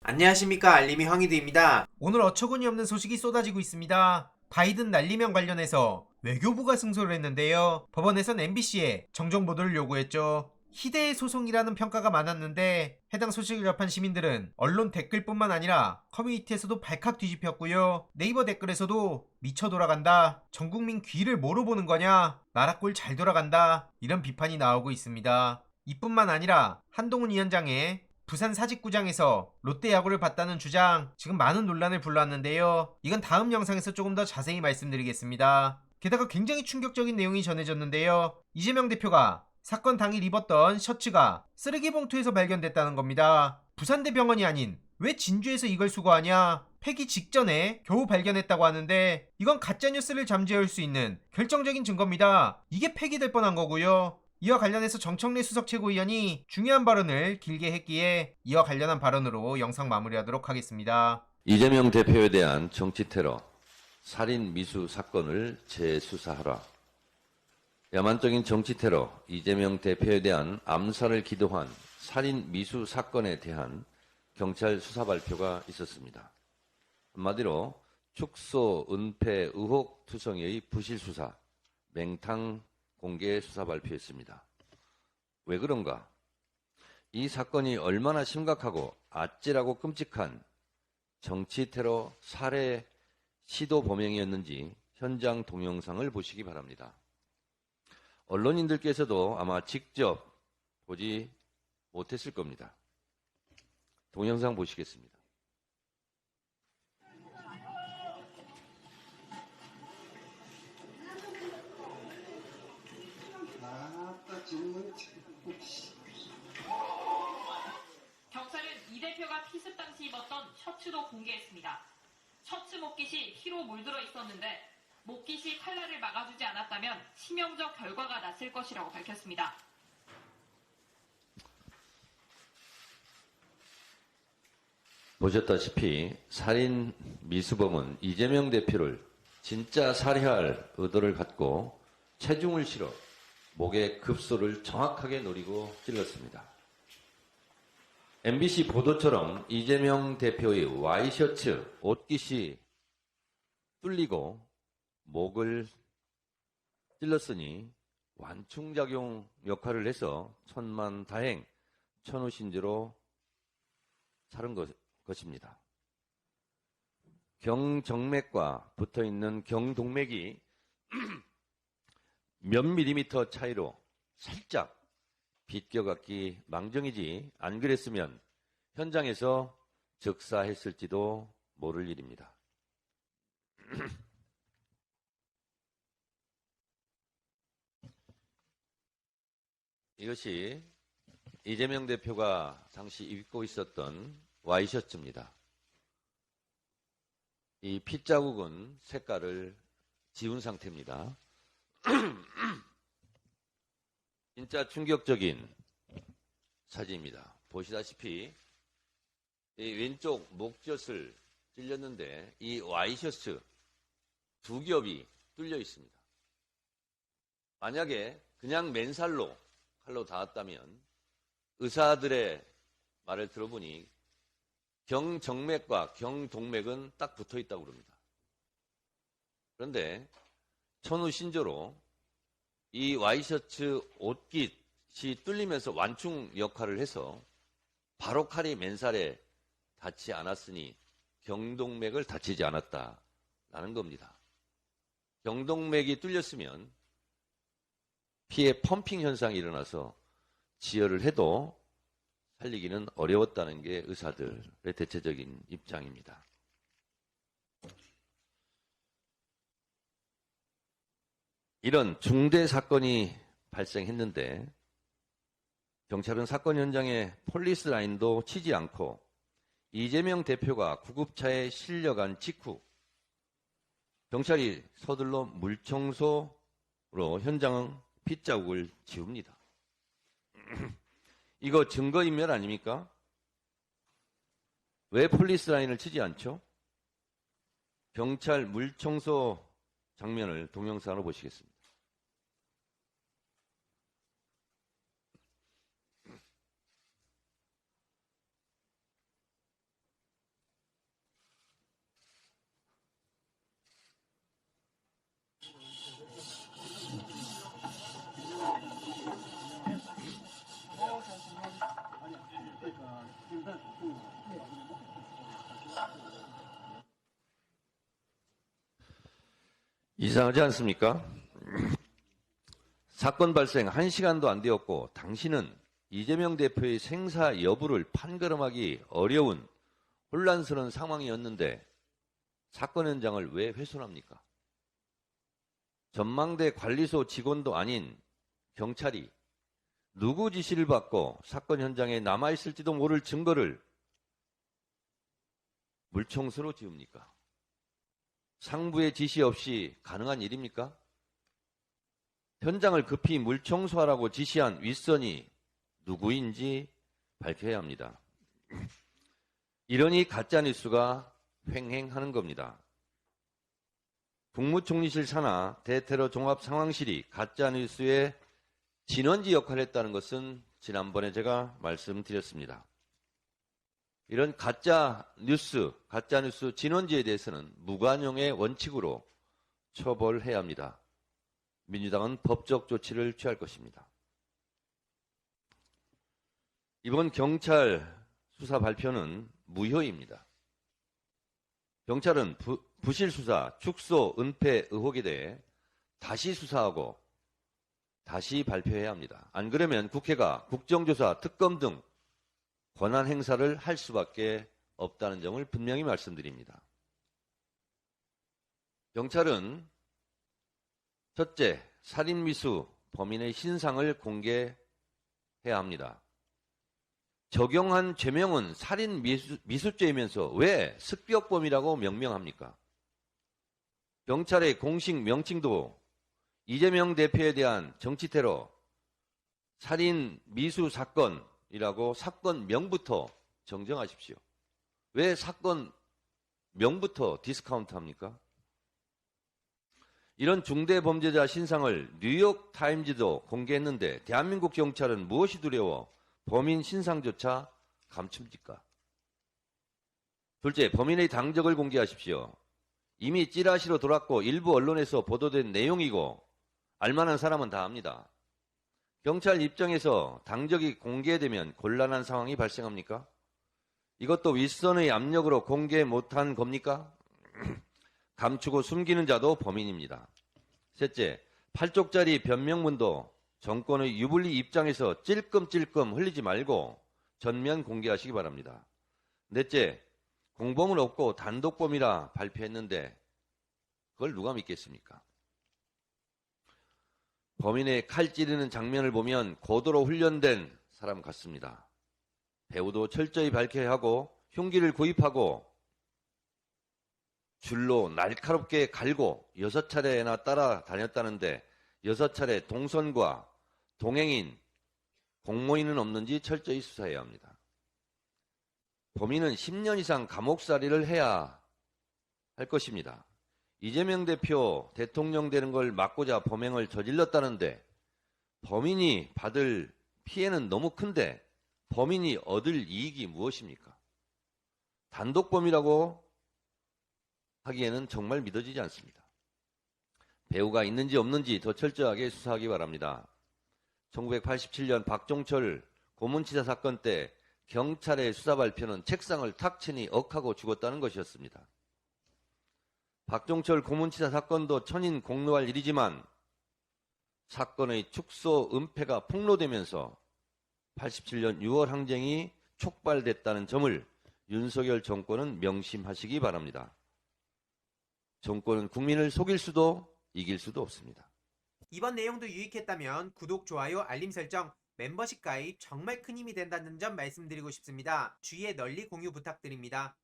안녕하십니까, 알림이 황희두입니다. 오늘 어처구니 없는 소식이 쏟아지고 있습니다. 바이든 날리면 관련해서 외교부가 승소를 했는데요. 법원에선 MBC에 정정보도를 요구했죠. 희대의 소송이라는 평가가 많았는데 해당 소식을 접한 시민들은 언론 댓글뿐만 아니라 커뮤니티에서도 발칵 뒤집혔고요. 네이버 댓글에서도 미쳐 돌아간다, 전국민 귀를 뭐로 보는 거냐, 나라 꼴 잘 돌아간다, 이런 비판이 나오고 있습니다. 이뿐만 아니라 한동훈 위원장의 부산 사직구장에서 롯데 야구를 봤다는 주장, 지금 많은 논란을 불러왔는데요. 이건 다음 영상에서 조금 더 자세히 말씀드리겠습니다. 게다가 굉장히 충격적인 내용이 전해졌는데요. 이재명 대표가 사건 당일 입었던 셔츠가 쓰레기 봉투에서 발견됐다는 겁니다. 부산대병원이 아닌 왜 진주에서 이걸 수거하냐? 폐기 직전에 겨우 발견했다고 하는데 이건 가짜뉴스를 잠재울 수 있는 결정적인 증거입니다. 이게 폐기될 뻔한 거고요. 이와 관련해서 정청래 수석 최고위원이 중요한 발언을 길게 했기에 이와 관련한 발언으로 영상 마무리하도록 하겠습니다. 이재명 대표에 대한 정치 테러, 살인 미수 사건을 재수사하라. 야만적인 정치 테러, 이재명 대표에 대한 암살을 기도한 살인 미수 사건에 대한 경찰 수사 발표가 있었습니다. 한마디로 축소, 은폐, 의혹 투성이의 부실 수사, 맹탕 공개 수사 발표했습니다. 왜 그런가? 이 사건이 얼마나 심각하고 아찔하고 끔찍한 정치 테러 살해 시도 범행이었는지 현장 동영상을 보시기 바랍니다. 언론인들께서도 아마 직접 보지 못했을 겁니다. 동영상 보시겠습니다. 경찰은 이 대표가 피습 당시 입었던 셔츠도 공개했습니다. 셔츠 목깃이 피로 물들어 있었는데 목깃이 칼날을 막아주지 않았다면 치명적 결과가 났을 것이라고 밝혔습니다. 보셨다시피 살인 미수범은 이재명 대표를 진짜 살해할 의도를 갖고 체중을 실어 목의 급소를 정확하게 노리고 찔렀습니다. MBC 보도처럼 이재명 대표의 와이셔츠 옷깃이 뚫리고 목을 찔렀으니 완충작용 역할을 해서 천만다행, 천우신지로 사는 것입니다. 경정맥과 붙어있는 경동맥이 몇 밀리미터 차이로 살짝 비껴갔기 망정이지 안 그랬으면 현장에서 즉사했을지도 모를 일입니다. 이것이 이재명 대표가 당시 입고 있었던 와이셔츠입니다. 이 핏자국은 색깔을 지운 상태입니다. 진짜 충격적인 사진입니다. 보시다시피 이 왼쪽 목젖을 찔렸는데 이 와이셔츠 두 겹이 뚫려 있습니다. 만약에 그냥 맨살로 칼로 닿았다면 의사들의 말을 들어보니 경정맥과 경동맥은 딱 붙어 있다고 그럽니다. 그런데 천우신조로 이 와이셔츠 옷깃이 뚫리면서 완충 역할을 해서 바로 칼이 맨살에 닿지 않았으니 경동맥을 다치지 않았다라는 겁니다. 경동맥이 뚫렸으면 피에 펌핑 현상이 일어나서 지혈을 해도 살리기는 어려웠다는 게 의사들의 대체적인 입장입니다. 이런 중대 사건이 발생했는데 경찰은 사건 현장에 폴리스 라인도 치지 않고 이재명 대표가 구급차에 실려간 직후 경찰이 서둘러 물청소로 현장 핏자국을 지웁니다. 이거 증거인멸 아닙니까? 왜 폴리스 라인을 치지 않죠? 경찰 물청소 장면을 동영상으로 보시겠습니다. 이상하지 않습니까? 사건 발생 1시간도 안 되었고 당신은 이재명 대표의 생사 여부를 판가름하기 어려운 혼란스러운 상황이었는데 사건 현장을 왜 훼손합니까? 전망대 관리소 직원도 아닌 경찰이 누구 지시를 받고 사건 현장에 남아있을지도 모를 증거를 물청소로 지웁니까? 상부의 지시 없이 가능한 일입니까? 현장을 급히 물청소하라고 지시한 윗선이 누구인지 밝혀야 합니다. 이러니 가짜뉴스가 횡행하는 겁니다. 국무총리실 산하 대테러 종합상황실이 가짜뉴스의 진원지 역할을 했다는 것은 지난번에 제가 말씀드렸습니다. 이런 가짜뉴스 진원지에 대해서는 무관용의 원칙으로 처벌해야 합니다. 민주당은 법적 조치를 취할 것입니다. 이번 경찰 수사 발표는 무효입니다. 경찰은 부실 수사, 축소, 은폐 의혹에 대해 다시 수사하고 다시 발표해야 합니다. 안 그러면 국회가 국정조사, 특검 등 권한 행사를 할 수밖에 없다는 점을 분명히 말씀드립니다. 경찰은 첫째, 살인미수 범인의 신상을 공개해야 합니다. 적용한 죄명은 살인미수죄이면서 왜 습격범이라고 명명합니까? 경찰의 공식 명칭도 이재명 대표에 대한 정치테러, 살인미수 사건이라고 사건명부터 정정하십시오. 왜 사건명부터 디스카운트합니까? 이런 중대범죄자 신상을 뉴욕타임즈도 공개했는데 대한민국 경찰은 무엇이 두려워 범인 신상조차 감춥니까? 둘째, 범인의 당적을 공개하십시오. 이미 찌라시로 돌았고 일부 언론에서 보도된 내용이고 알만한 사람은 다 압니다. 경찰 입장에서 당적이 공개되면 곤란한 상황이 발생합니까? 이것도 윗선의 압력으로 공개 못한 겁니까? 감추고 숨기는 자도 범인입니다. 셋째, 8쪽짜리 변명문도 정권의 유불리 입장에서 찔끔찔끔 흘리지 말고 전면 공개하시기 바랍니다. 넷째, 공범은 없고 단독범이라 발표했는데 그걸 누가 믿겠습니까? 범인의 칼 찌르는 장면을 보면 고도로 훈련된 사람 같습니다. 배우도 철저히 밝혀야 하고 흉기를 구입하고 줄로 날카롭게 갈고 6차례나 따라다녔다는데 6차례 동선과 동행인, 공모인은 없는지 철저히 수사해야 합니다. 범인은 10년 이상 감옥살이를 해야 할 것입니다. 이재명 대표 대통령 되는 걸 막고자 범행을 저질렀다는데 범인이 받을 피해는 너무 큰데 범인이 얻을 이익이 무엇입니까? 단독범이라고 하기에는 정말 믿어지지 않습니다. 배우가 있는지 없는지 더 철저하게 수사하기 바랍니다. 1987년 박종철 고문치사 사건 때 경찰의 수사 발표는 책상을 탁 치니 억하고 죽었다는 것이었습니다. 박종철 고문치사 사건도 천인 공노할 일이지만 사건의 축소, 은폐가 폭로되면서 87년 6월 항쟁이 촉발됐다는 점을 윤석열 정권은 명심하시기 바랍니다. 정권은 국민을 속일 수도 이길 수도 없습니다. 이번 내용도 유익했다면 구독, 좋아요, 알림 설정, 멤버십 가입 정말 큰 힘이 된다는 점 말씀드리고 싶습니다. 주위에 널리 공유 부탁드립니다.